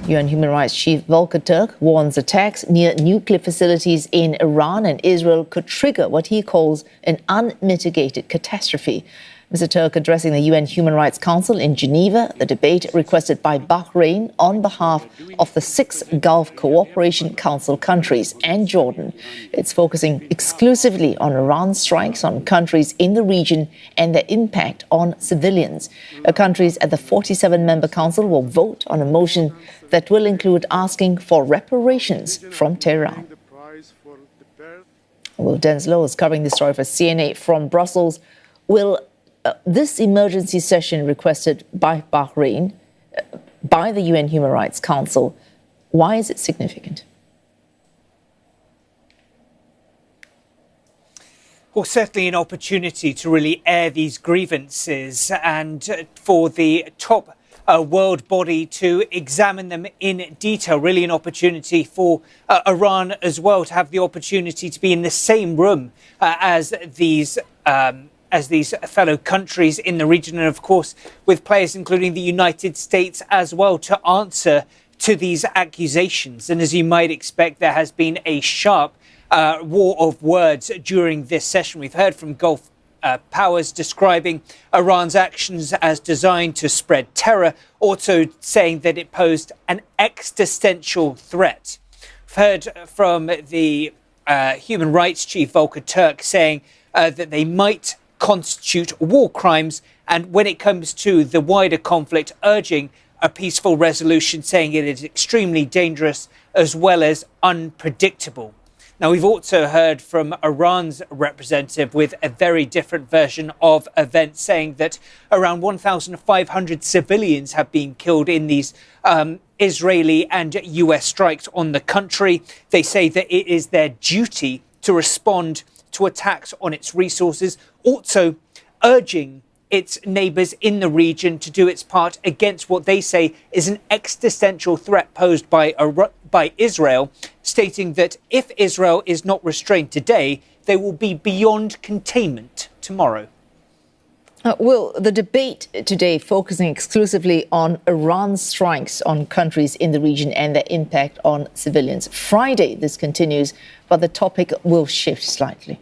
UN Human Rights Chief Volker Türk warns attacks near nuclear facilities in Iran and Israel could trigger what he calls an unmitigated catastrophe. Mr. Türk addressing the UN Human Rights Council in Geneva, the debate requested by Bahrain on behalf of the 6 Gulf Cooperation Council countries and Jordan. It's focusing exclusively on Iran's strikes on countries in the region and their impact on civilians. Countries at the 47-member council will vote on a motion that will include asking for reparations from Tehran. Well, Denselow is covering this story for CNA from Brussels. Will this emergency session requested by Bahrain, by the UN Human Rights Council, why is it significant? Well, certainly an opportunity to really air these grievances and for the top world body to examine them in detail. Really an opportunity for Iran as well to have the opportunity to be in the same room as these fellow countries in the region, and of course with players including the United States as well to answer to these accusations. And as you might expect, there has been a sharp war of words during this session. We've heard from Gulf powers describing Iran's actions as designed to spread terror, also saying that it posed an existential threat. We've heard from the Human Rights Chief Volker Türk saying that they might constitute war crimes, and when it comes to the wider conflict, urging a peaceful resolution, saying it is extremely dangerous as well as unpredictable. Now, we've also heard from Iran's representative with a very different version of events, saying that around 1,500 civilians have been killed in these Israeli and US strikes on the country. They say that it is their duty to respond to attacks on its resources, also urging its neighbours in the region to do its part against what they say is an existential threat posed by Israel, stating that if Israel is not restrained today, they will be beyond containment tomorrow. Will the debate today focusing exclusively on Iran's strikes on countries in the region and their impact on civilians? Friday, this continues, but the topic will shift slightly.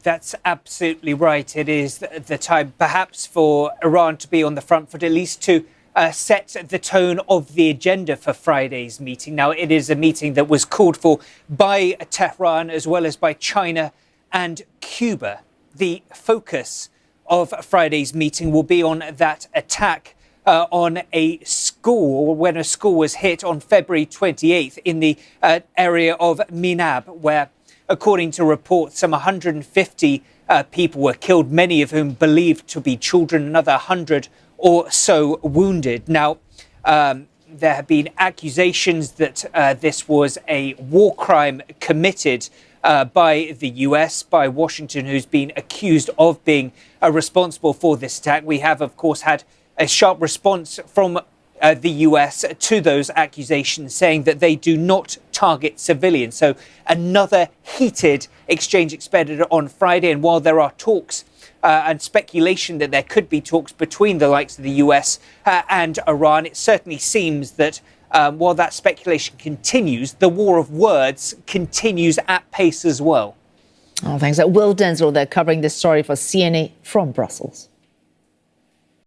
That's absolutely right. It is the time perhaps for Iran to be on the front foot, at least to set the tone of the agenda for Friday's meeting. Now, it is a meeting that was called for by Tehran as well as by China and Cuba. The focus of Friday's meeting will be on that attack on a school, when a school was hit on February 28th in the area of Minab, where, according to reports, some 150 people were killed, many of whom believed to be children, another 100 or so wounded. Now, there have been accusations that this was a war crime committed by the US, by Washington, who's been accused of being responsible for this attack. We have, of course, had a sharp response from the US to those accusations, saying that they do not target civilians. So another heated exchange expected on Friday. And while there are talks and speculation that there could be talks between the likes of the US and Iran, it certainly seems that while that speculation continues, the war of words continues at pace as well. Oh, thanks. Will Denselow, they're covering this story for CNA from Brussels.